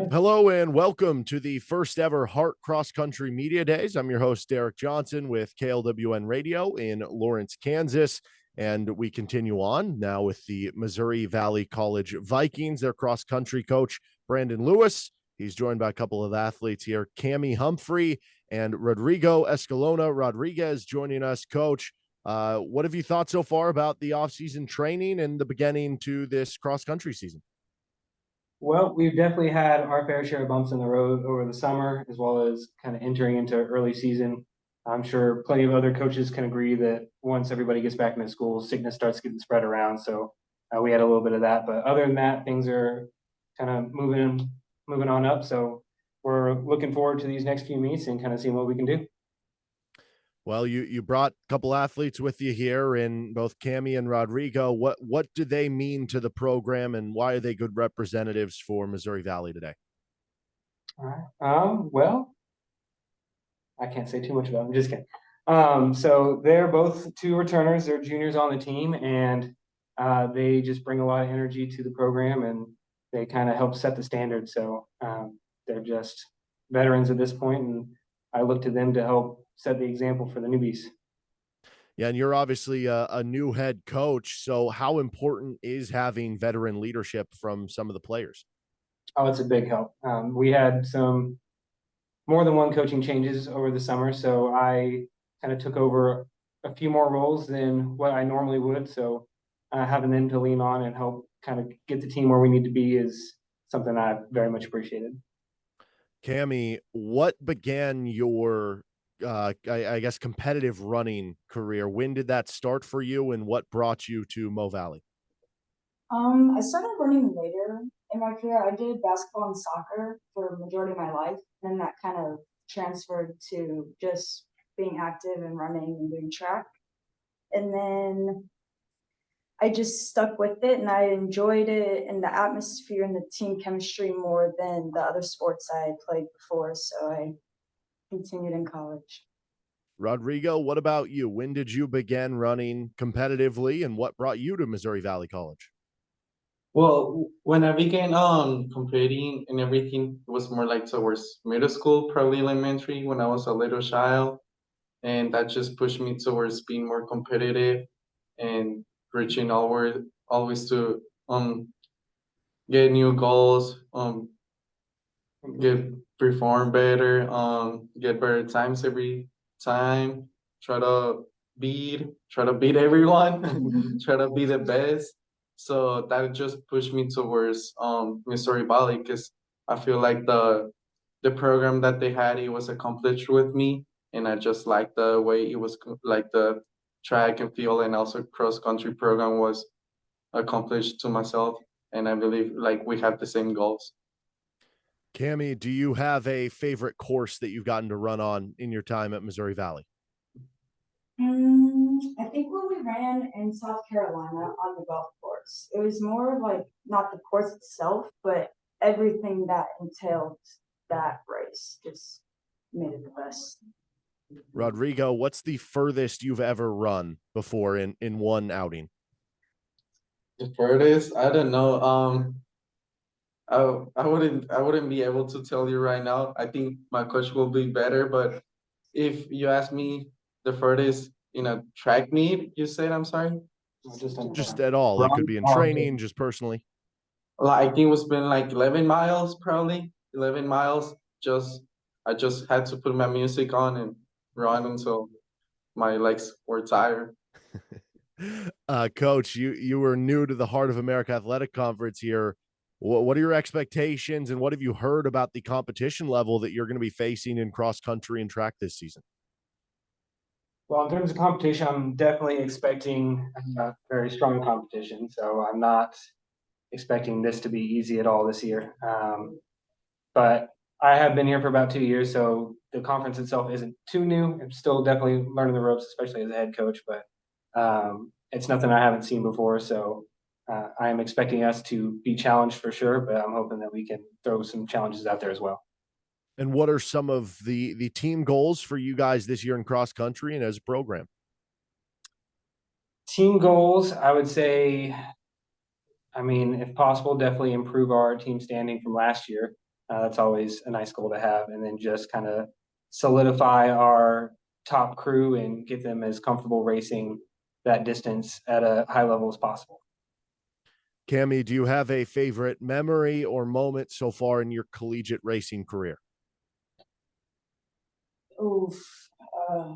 Hello and welcome to the first ever Hart Cross Country Media Days. I'm your host, Derek Johnson with KLWN Radio in Lawrence, Kansas. And we continue on now with the Missouri Valley College Vikings, their cross country coach, Brandon Lewis. He's joined by a couple of athletes here, Cami Humphrey and Rodrigo Escalona Rodriguez joining us. Coach, what have you thought so far about the offseason training and the beginning to this cross country season? Well, we've definitely had our fair share of bumps in the road over the summer, as well as kind of entering into early season. I'm sure plenty of other coaches can agree that once everybody gets back into school, sickness starts getting spread around. So we had a little bit of that, but other than that, things are kind of moving on up. So we're looking forward to these next few meets and kind of seeing what we can do. Well, you brought a couple athletes with you here in both Cami and Rodrigo. What do they mean to the program, and why are they good representatives for Missouri Valley today? All right. Well, I can't say too much about them. Just kidding. So they're both two returners. They're juniors on the team, and they just bring a lot of energy to the program, and they kind of help set the standard. So they're just veterans at this point, and I look to them to help set the example for the newbies. Yeah, and you're obviously a new head coach. So how important is having veteran leadership from some of the players? Oh, it's a big help. We had more than one coaching changes over the summer, so I kind of took over a few more roles than what I normally would. So having them to lean on and help kind of get the team where we need to be is something I very much appreciated. Cami, what began your I guess competitive running career? When did that start for you, and what brought you to Mo Valley? I started running later in my career. I did basketball and soccer for the majority of my life, and that kind of transferred to just being active and running and doing track. And then I just stuck with it, and I enjoyed it and the atmosphere and the team chemistry more than the other sports I had played before. So I continued in college. Rodrigo, what about you? When did you begin running competitively, and what brought you to Missouri Valley College? Well, when I began competing and everything, it was more like towards middle school, probably elementary, when I was a little child, and that just pushed me towards being more competitive and reaching always to get new goals, get perform better, get better times every time, try to beat everyone, try to be the best. So that just pushed me towards Missouri Valley because I feel like the program that they had, it was accomplished with me, and I just like the way it was like the track and field and also cross country program was accomplished to myself, and I believe like we have the same goals. Cami, do you have a favorite course that you've gotten to run on in your time at Missouri Valley? I think when we ran in South Carolina on the golf course, it was more like not the course itself, but everything that entailed that race just made it the best. Rodrigo, what's the furthest you've ever run before in one outing? The furthest, I don't know. I wouldn't be able to tell you right now. I think my coach will be better, but if you ask me the furthest in a track meet, you said, I'm sorry? Just at all. It could be in training, just personally. Like, I think it's been like 11 miles, probably 11 miles. I just had to put my music on and run until my legs were tired. Coach, you were new to the Heart of America Athletic Conference here. What are your expectations, and what have you heard about the competition level that you're going to be facing in cross country and track this season? Well, in terms of competition, I'm definitely expecting very strong competition. So I'm not expecting this to be easy at all this year. But I have been here for about 2 years, so the conference itself isn't too new. I'm still definitely learning the ropes, especially as a head coach, but it's nothing I haven't seen before. So I am expecting us to be challenged for sure, but I'm hoping that we can throw some challenges out there as well. And what are some of the team goals for you guys this year in cross country and as a program? Team goals, I would say, I mean, if possible, definitely improve our team standing from last year. That's always a nice goal to have. And then just kind of solidify our top crew and get them as comfortable racing that distance at a high level as possible. Cami, do you have a favorite memory or moment so far in your collegiate racing career? Oof. Uh,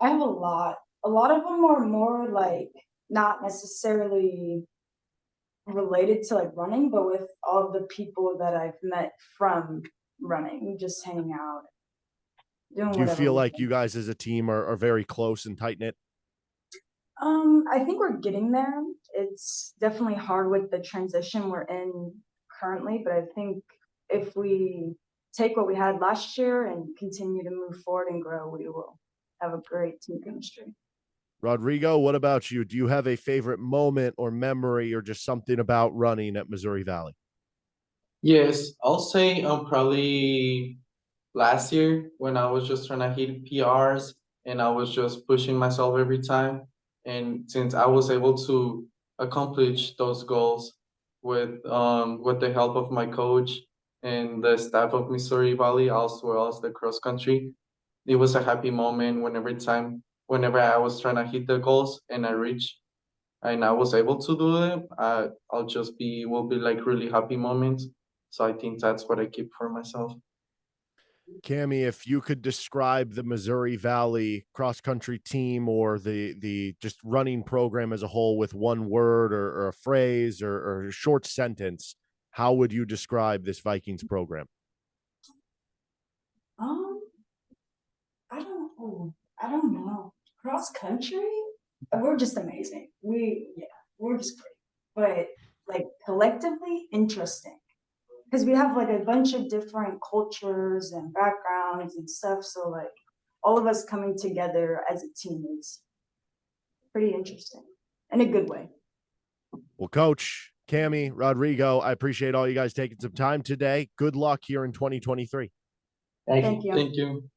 I have a lot. A lot of them are more like not necessarily related to like running, but with all the people that I've met from running, just hanging out, doing Do you whatever. feel we like can. you guys as a team are very close and tight knit? I think we're getting there. It's definitely hard with the transition we're in currently, but I think if we take what we had last year and continue to move forward and grow, we will have a great team chemistry. Rodrigo, what about you? Do you have a favorite moment or memory or just something about running at Missouri Valley? Yes, I'll say probably last year when I was just trying to hit PRs and I was just pushing myself every time. And since I was able to accomplish those goals with the help of my coach and the staff of Missouri Valley, as well as the cross country, it was a happy moment whenever I was trying to hit the goals and I reached and I was able to do it, will be like really happy moments. So I think that's what I keep for myself. Cami, if you could describe the Missouri Valley cross country team or the just running program as a whole with one word or a phrase or a short sentence, how would you describe this Vikings program? Um, I don't know. Cross country, we're just amazing. We're just great. But like collectively interesting. Because we have like a bunch of different cultures and backgrounds and stuff. So like all of us coming together as a team is pretty interesting in a good way. Well, Coach, Cami, Rodrigo, I appreciate all you guys taking some time today. Good luck here in 2023. Thank you. Thank you. Thank you.